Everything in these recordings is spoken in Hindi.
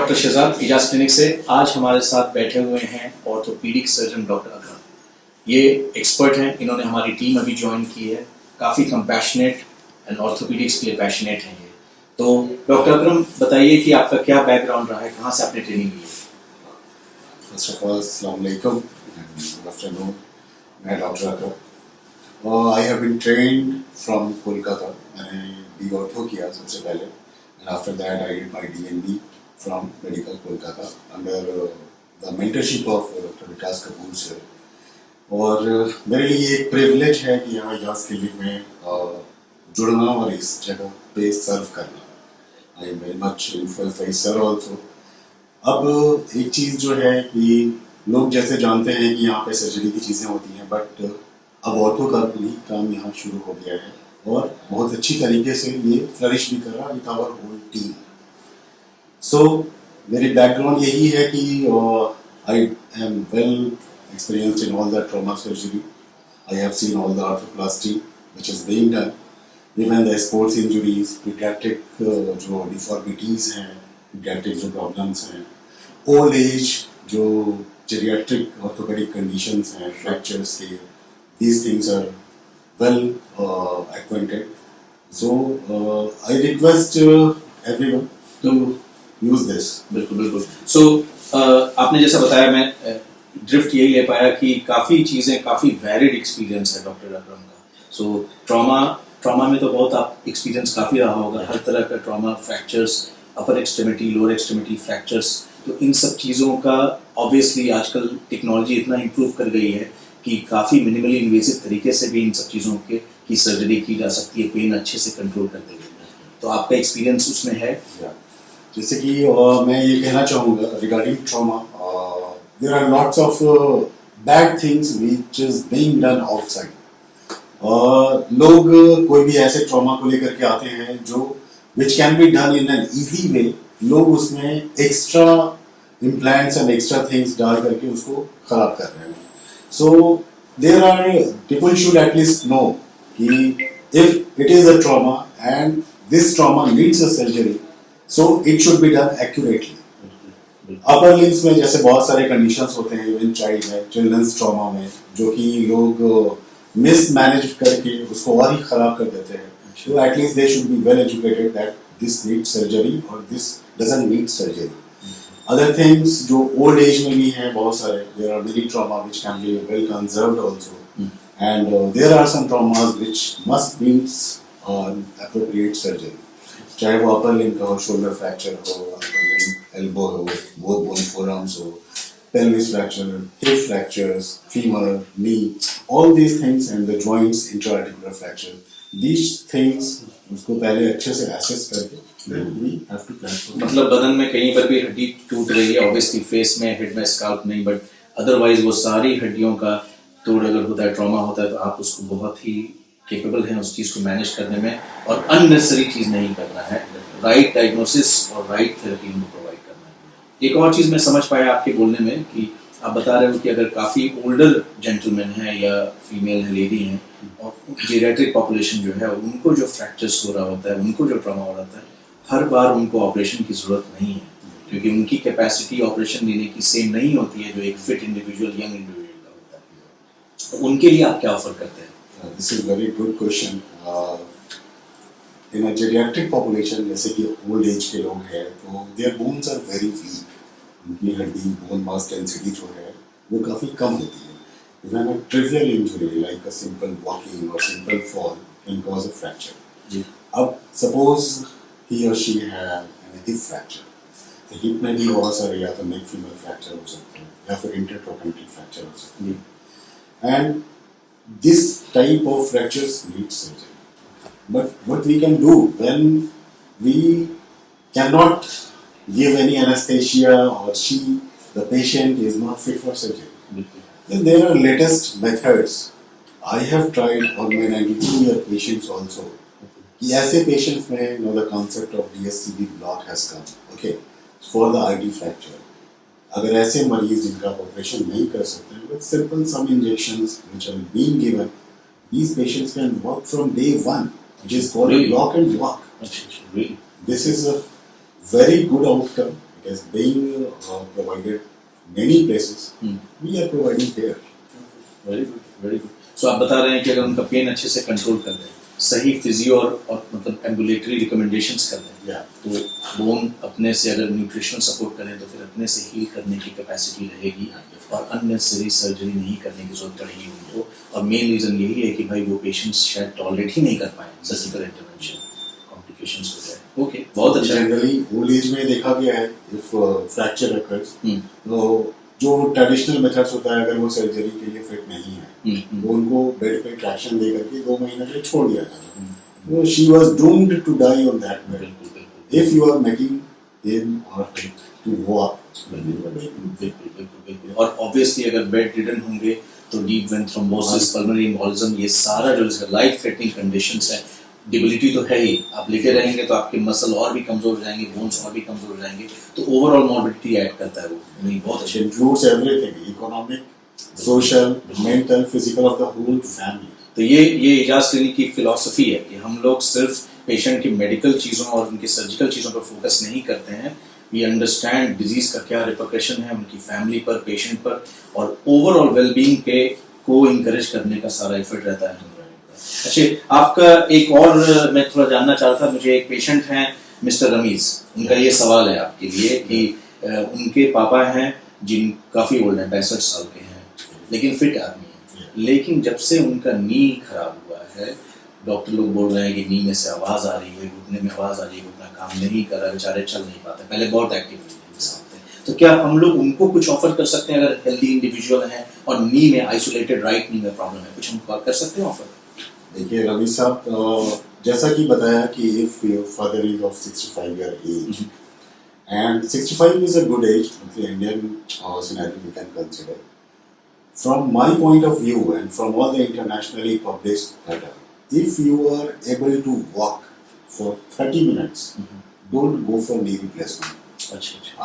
डॉक्टर शहजाद इजाज क्लिनिक से आज हमारे साथ बैठे हुए हैं ऑर्थोपीडिक सर्जन डॉक्टर अकरम। ये एक्सपर्ट हैं, इन्होंने हमारी टीम अभी ज्वाइन की है। काफ़ी कंपैशनेट एंड ऑर्थोपीडिक्स के लिए पैशनेट हैं ये। तो डॉक्टर अकरम बताइए कि आपका क्या बैकग्राउंड रहा है, कहाँ से आपने ट्रेनिंग ली है? फर्स्ट ऑफ ऑल अस्सलाम वालेकुम, गुड आफ्टरनून। मैं doctor Akram, I have been trained from Kolkata. मैंने बी ऑर्थो किया सबसे पहले, and after that I did my DNB from medical Kolkata under the mentorship of doctor Vikas Kapoor sir. और मेरे लिए एक प्रिविलेज है कि यहाँ इजाज क्लिनिक में जुड़ना और इस जगह पे सर्व करना। आई am very much influenced by sir also. अब एक चीज़ जो है कि लोग जैसे जानते हैं कि यहाँ पे सर्जरी की चीज़ें होती हैं, बट अब ऑर्थो का भी काम यहाँ शुरू हो गया है और बहुत अच्छी तरीके से ये फ्लरिश भी कर रहा है विद आवर होल टीम। सो मेरी बैकग्राउंड यही है कि I am well experienced in all the trauma surgery. I have seen all the arthroplasty which is being done. Even the sports injuries, pediatric जो deformities हैं, pediatric जो problems हैं, old age जो geriatric orthopedic conditions हैं, fractures के, these things are well acquainted. So I request everyone to use this. बिल्कुल बिल्कुल। सो आपने जैसा बताया, मैं ड्रिफ्ट यही ले पाया कि काफ़ी चीज़ें, काफ़ी वैरिड एक्सपीरियंस है डॉक्टर अकरम का। सो ट्रॉमा में तो बहुत आप एक्सपीरियंस काफ़ी रहा होगा, हर तरह का ट्रॉमा, फ्रैक्चर्स, अपर एक्सट्रीमिटी, लोअर एक्सट्रीमिटी फ्रैक्चर्स, तो इन सब चीज़ों का ऑब्वियसली आजकल टेक्नोलॉजी इतना इम्प्रूव कर गई है कि काफ़ी मिनिमली इन्वेसिव तरीके से भी इन सब चीज़ों की सर्जरी की जा सकती है, पेन अच्छे से कंट्रोल करते हुए। तो आपका एक्सपीरियंस उसमें है? जैसे कि मैं ये कहना चाहूँगा regarding trauma, there are lots of bad things which is being done outside. लोग कोई भी ऐसे ट्रॉमा को लेकर के आते हैं जो which can be done in an easy way, लोग उसमें extra implants and extra things डाल करके उसको खराब कर रहे हैं। So there are people should at least know कि if it is a trauma and this trauma needs a surgery, so it should be done accurately. Upper limbs में जैसे बहुत सारे कंडीशंस होते हैं, इवन चाइल्ड में, चिल्ड्रंस ट्रॉमा में, जो कि लोग मिसमैनेज करके उसको और ही खराब कर देते हैं। So at least they should be well educated that this needs surgery or this doesn't need surgery. Other things जो old age में भी हैं बहुत सारे, there are many trauma which can be well conserved also, and there are some traumas which must needs appropriate surgery. चाहे वो अपर लिम्ब का हो, शोल्डर फ्रैक्चर हो, अपर लिम्ब एल्बो हो, बोथ बोन फोरआर्म्स हो, pelvis fracture, hip fractures, femur, knee, all these things and the joints, intra-articular fracture, these things उसको पहले अच्छे से assess करके then we have to plan for. मतलब बदन में कहीं पर भी हड्डी टूट रही है, ऑब्वियसली फेस में, हेड में, स्काल्प नहीं, बट अदरवाइज वो सारी हड्डियों का तोड़ अगर होता है, ट्रॉमा होता है, तो आप उसको बहुत ही केपेबल हैं उस चीज़ को मैनेज करने में, और अननेसेसरी चीज़ नहीं करना है, राइट डायग्नोसिस और राइट थेरेपी उनको प्रोवाइड करना है। एक और चीज़ मैं समझ पाया आपके बोलने में कि आप बता रहे हो कि अगर काफ़ी ओल्डर जेंटलमैन हैं या फीमेल है, लेडी हैं, और जीरियाट्रिक पॉपुलेशन जो है उनको जो फ्रैक्चर्स हो रहा होता है, उनको जो ट्रॉमा हो रहा होता है, हर बार उनको ऑपरेशन की ज़रूरत नहीं है, क्योंकि उनकी कैपेसिटी ऑपरेशन देने की सेम नहीं होती है जो एक फिट इंडिविजुअल, यंग इंडिविजुअल का होता है। तो उनके लिए आप क्या ऑफर करते हैं? This is very good question. In a geriatric population, जैसे कि old age के लोग हैं, तो their bones are very weak. उनकी हड्डी, bone mass density जो है वो काफ़ी कम होती है. Even a trivial injury like a simple walking or simple fall can cause a fracture. अब suppose he or she have a hip fracture. तो hip में भी बहुत सारे या तो neck femur fracture हो सकते हैं या फिर intertrochanteric fracture हो सकते हैं. And this type of fractures need surgery. But what we can do when we cannot give any anesthesia or the patient is not fit for surgery, then there are latest methods. I have tried on my 92-year patients also. ऐसे patients में the concept of DSCB block has come. Okay, for the ID fracture. अगर ऐसे मरीज जिनका ऑपरेशन नहीं कर सकते हैं, with simple some injections which are being given, these patients can work from day one, which is called block and walk. This is a very good outcome. is being provided many places. We are providing here. Very good, very good. So आप बता रहे हैं कि अगर उनका पेन अच्छे से कंट्रोल कर दें, सही फिजियो और मतलब एम्बुलेटरी रिकमेंडेशंस कर दें, Yeah. तो बोन अपने से अगर न्यूट्रिशनल सपोर्ट करें तो फिर अपने से हील करने की कैपेसिटी रहेगी और अननेसेसरी सर्जरी नहीं करने की जरूरत पड़ेगी उनको. और मेन रीजन यही है कि भाई वो पेशेंट्स शायद टॉलरेट ही नहीं कर पाए सर्जिकल इंटरवेंशन, कॉम्प्लिकेशंस हो जाए. ओके, बहुत अच्छा. जनरली ओल्ड एज में देखा गया है इफ फ्रैक्चर occurs, तो जो ट्रेडिशनल मेथड्स होता है अगर वो सर्जरी के लिए फिट नहीं है तो उनको बेड पे ट्रैक्शन दे करके 2 महीने के लिए छोड़ दिया जाता है. तो she was doomed to die on that bed. बिल्कुल बिल्कुल if you are making him और टू वॉक, बिल्कुल. और ऑब्वियसली अगर बेड रिडन होंगे तो deep vein thrombosis, pulmonary embolism, ये सारा जो इसका लाइफ थ्रेटनिंग कंडीशंस है, डिबिलिटी तो है ही. आप लेटे रहेंगे तो आपके मसल और भी कमजोर हो जाएंगे, बोन्स और भी कमजोर हो जाएंगे, तो ओवरऑल मॉर्बिडिटी ऐड करता है वो. नहीं, बहुत It अच्छे. includes everything, economic, social, mental, physical of the whole family. तो ये इजाज क्लिनिक की फिलॉसफी है कि हम लोग सिर्फ पेशेंट की मेडिकल चीज़ों और उनकी सर्जिकल चीज़ों पर फोकस नहीं करते हैं. वी अंडरस्टैंड डिजीज का क्या रिपरकशन है उनकी फैमिली पर, पेशेंट पर, और ओवरऑल वेलबींग के को इंकरेज करने का सारा एफर्ट रहता है. अच्छा, आपका एक और मैं थोड़ा जानना चाहता था. मुझे एक पेशेंट हैं मिस्टर रमीज, उनका ये सवाल है आपके लिए कि उनके पापा हैं जिन काफ़ी ओल्ड हैं, 65 साल के हैं, लेकिन फिट आदमी है. लेकिन जब से उनका नी खराब हुआ है, डॉक्टर लोग बोल रहे हैं कि नी में से आवाज़ आ रही है, घुटने में आवाज़ आ रही है, घुटना काम नहीं कर रहा, बेचारे चल नहीं पाते. पहले बहुत एक्टिव थे. तो क्या हम लोग उनको कुछ ऑफर कर सकते हैं अगर हेल्दी इंडिविजुअल हैं और नी में आइसोलेटेड राइट नी में प्रॉब्लम है, कुछ हम कर सकते हैं ऑफर? देखिए रवि साहब, जैसा कि बताया कि if your father is of 65 year age and 65 is a good age in the Indian scenario we can consider. From my point of view and from all the internationally published data, if you are able to walk for 30 minutes, don't go for knee replacement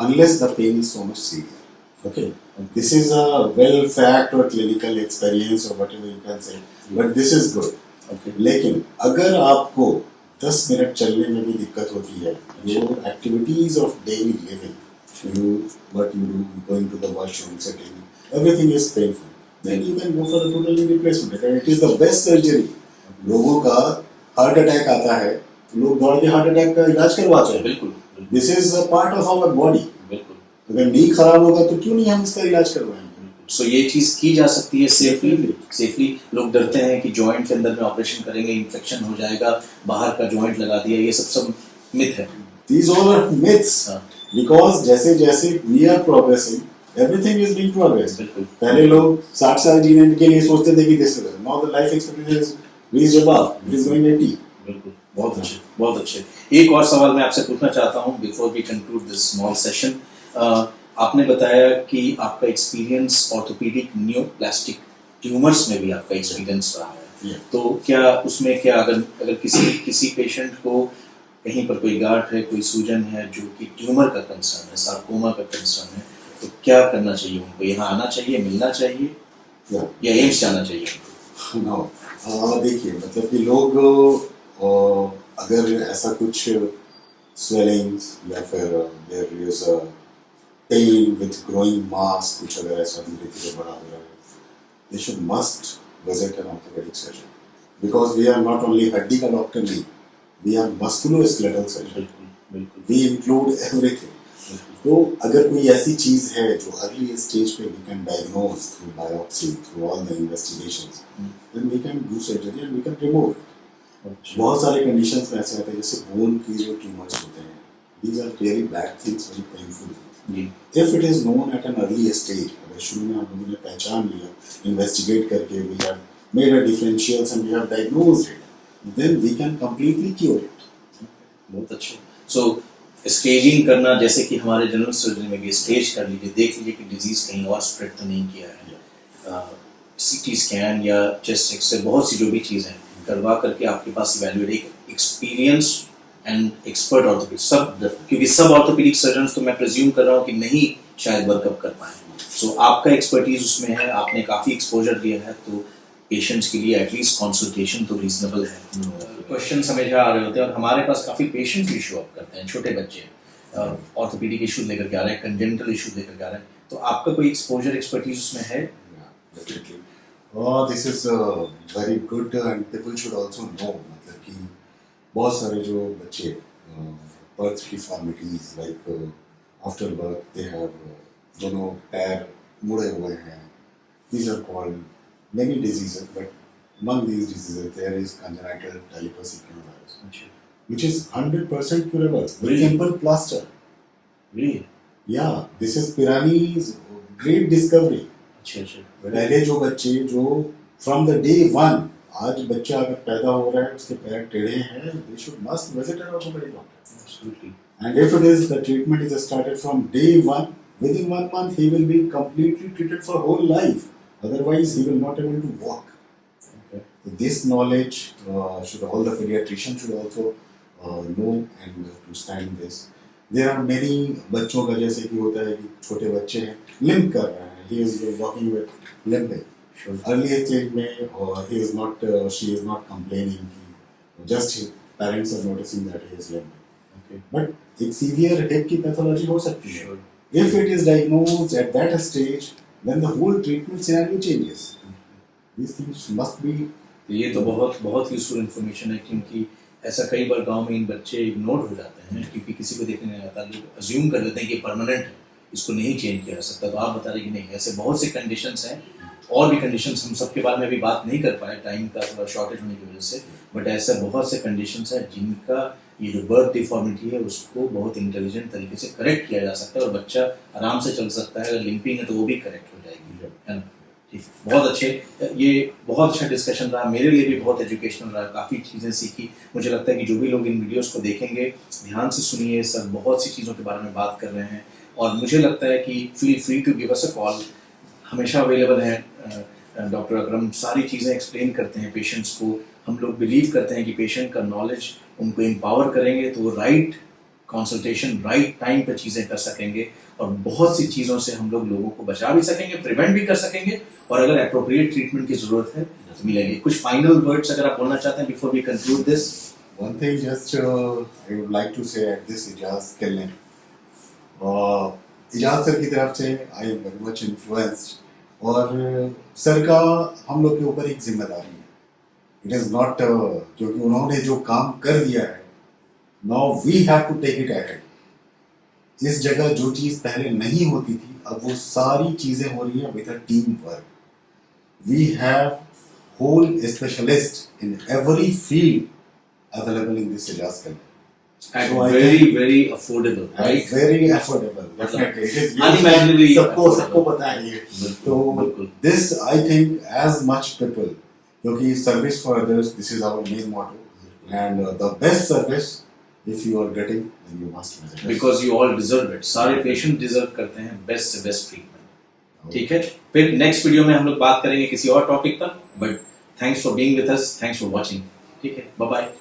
unless the pain is so much severe. Okay, this is a well fact or clinical experience or whatever you can say, but this is good. लेकिन अगर आपको 10 मिनट चलने में भी दिक्कत होती है, your activities of daily living, what you do, going to the washroom, sitting, everything is painful, then you can go for a total knee replacement. And it is the best surgery. लोगों का हार्ट अटैक आता है तो लोग दौड़ के हार्ट अटैक का इलाज करवाते हैं. बिल्कुल. This is a part of our body. बिल्कुल. अगर नी खराब होगा तो क्यों नहीं हम इसका इलाज करवाएंगे? सो ये चीज की जा सकती है सेफली. लोग डरते हैं कि जॉइंट के अंदर में ऑपरेशन करेंगे, इन्फेक्शन हो जाएगा, बाहर का जॉइंट लगा दिया, ये सब मिथ है. These all are myths. Because जैसे जैसे we are progressing, everything is being progressed. बिल्कुल. पहले लोग 60 साल जीने के लिए सोचते थे कि this is now the life expectancy is reached above, it is going 80. बिल्कुल. बहुत अच्छे, बहुत अच्छे. एक और सवाल मैं आपसे पूछना चाहता हूँ before we conclude this small session. आपने बताया कि आपका एक्सपीरियंस ऑर्थोपेडिक न्यूप्लास्टिक ट्यूमर्स में भी आपका एक्सपीरियंस रहा है. तो क्या उसमें क्या अगर किसी पेशेंट को कहीं पर कोई गांठ है, कोई सूजन है जो कि ट्यूमर का कंसर्न है, सार्कोमा का कंसर्न है, तो क्या करना चाहिए उनको? यहाँ आना चाहिए, मिलना चाहिए या एम्स जाना चाहिए? देखिए मतलब कि लोग अगर ऐसा कुछ स्वेलिंग्स या फिर there is a pain with growing mass, कुछ अगर ऐसा धीरे धीरे बड़ा हो रहा है, they should must visit an orthopedic surgeon because we are not only हड्डी का डॉक्टर नहीं, we are musculoskeletal surgeon. We include everything. तो अगर कोई ऐसी चीज है जो अर्ली स्टेज पे we can diagnose through biopsy, through all the investigations, then we can do surgery and we can remove it. बहुत सारे conditions में ऐसे होते हैं जैसे bone की जो tumors होते हैं, these are very bad things, very painful. If it is known at an early stage, अगर शुरू में हम लोगों ने पहचान लिया, investigate करके we have made a differentials and we have diagnosed it, then we can completely cure it. बहुत अच्छे. So स्टेजिंग करना, जैसे कि हमारे जनरल सर्जरी में भी स्टेज कर लीजिए, देख लीजिए कि डिजीज कहीं और स्प्रेड तो नहीं किया है. सीटी स्कैन या चेस्ट एक्सरे, बहुत सी जो भी चीज़ें करवा करके आपके पास evaluate experience and expert orthopaedic, सब, क्योंकि सब ऑर्थोपेडिक सर्जन्स तो मैं प्रेज्यूम कर रहा हूँ कि नहीं शायद वर्कअप कर पाए. सो आपका एक्सपर्टीज उसमें है, आपने काफ़ी एक्सपोजर दिया है, तो पेशेंट्स के लिए एटलीस्ट कंसल्टेशन तो रीजनेबल है. क्वेश्चन समझ आ रहे होते हैं और हमारे पास काफ़ी पेशेंट भी शो अप करते हैं, छोटे बच्चे. ऑर्थोपेडिक इशू लेकर के आ रहे हैं, कंजेनिटल इशू लेकर के आ रहे हैं, तो आपका कोई एक्सपोजर एक्सपर्टीज उसमें है? Yeah, definitely. This is very good and people should also know मतलब कि बहुत सारे जो बच्चे birth deformities like after birth they have दोनों पैर मुड़े हुए हैं. These are called many diseases, but among these diseases there is congenital talipes equinovarus, अच्छा, which is 100% curable with Really? simple plaster. really? Yeah, this is Pirani's great discovery. अच्छा अच्छा, पहले जो बच्चे जो फ्रॉम द डे वन, आज बच्चा अगर पैदा हो रहा है उसके पैर टेढ़े हैं, they should must visit an orthopaedic doctor. Absolutely. And if it is the treatment is started from day one, within 1 month he will be completely treated for whole life, otherwise he will not able to walk. Okay. This knowledge should all the pediatricians should also know and to stand this. There are many बच्चों का जैसे कि होता है कि छोटे बच्चे हैं लिम्प कर रहे हैं, he is walking with limping. Sure. Early stage में he is not she is not complaining, just his parents are noticing that he is limping. Okay. But एक severe hip की pathology हो सकती है. Sure. If it is diagnosed at that stage, then the whole treatment scenario changes. These things must be. ये तो बहुत बहुत यूजफुल इन्फॉर्मेशन है, क्योंकि ऐसा कई बार गांव में इन बच्चे इग्नोर हो जाते हैं क्योंकि किसी को देखने नहीं आता, लोग अज्यूम कर लेते हैं कि परमानेंट है, इसको नहीं चेंज किया जा सकता. तो आप बता रहे कि नहीं, ऐसे बहुत से कंडीशंस हैं, और भी कंडीशंस हम सबके बारे में अभी बात नहीं कर पाए टाइम का थोड़ा शॉर्टेज होने की वजह से, बट ऐसे बहुत से कंडीशंस हैं जिनका ये जो बर्थ डिफॉर्मिटी है उसको बहुत इंटेलिजेंट तरीके से करेक्ट किया जा सकता है और बच्चा आराम से चल सकता है. अगर लिंपिंग है तो वो भी करेक्ट हो जाएगी, है ना. ठीक, बहुत अच्छे, ये बहुत अच्छा डिस्कशन रहा, मेरे लिए भी बहुत एजुकेशनल रहा, काफ़ी चीज़ें सीखी. मुझे लगता है कि जो भी लोग इन वीडियोस को देखेंगे ध्यान से सुनिए, सर बहुत सी चीज़ों के बारे में बात कर रहे हैं, और मुझे लगता है कि feel free to give us a call, हमेशा अवेलेबल है. डॉक्टर अकरम सारी चीज़ें एक्सप्लेन करते हैं पेशेंट्स को. हम लोग बिलीव करते हैं कि पेशेंट का नॉलेज उनको एम्पावर करेंगे तो वो राइट कंसल्टेशन राइट टाइम पर चीज़ें कर सकेंगे, और बहुत सी चीज़ों से हम लोग लोगों को बचा भी सकेंगे, प्रिवेंट भी कर सकेंगे, और अगर अप्रोप्रिएट ट्रीटमेंट की ज़रूरत है तो मिलेंगे. कुछ फाइनल वर्ड्स अगर आप बोलना चाहते हैं before we conclude this? One thing just I would like to say at this Ijaz Clinic, Ijaz sir की तरफ से I am very much influenced, और सर का हम लोग के ऊपर एक जिम्मेदारी है. इट इज़ नॉट क्योंकि उन्होंने जो काम कर दिया है, now we have to take it ahead. इस जगह जो चीज़ पहले नहीं होती थी, अब वो सारी चीज़ें हो रही हैं with a team work. We have whole specialist in every field available in this Ijaz Clinic. And So I very think- very affordable, right? Very affordable, definitely. It is Unimaginably सबको affordable. सबको पता है ये. तो बिल्कुल. this I think as much people, क्योंकि service for others, this is our main motto, and the best service if you are getting, then you must visit us. Because you all deserve it. सारे पेशेंट डिजर्व करते हैं बेस्ट से बेस्ट ट्रीटमेंट. ठीक है, फिर नेक्स्ट वीडियो में हम लोग बात करेंगे किसी और टॉपिक पर, but thanks for being with us, thanks for watching. ठीक है, बाय बाय.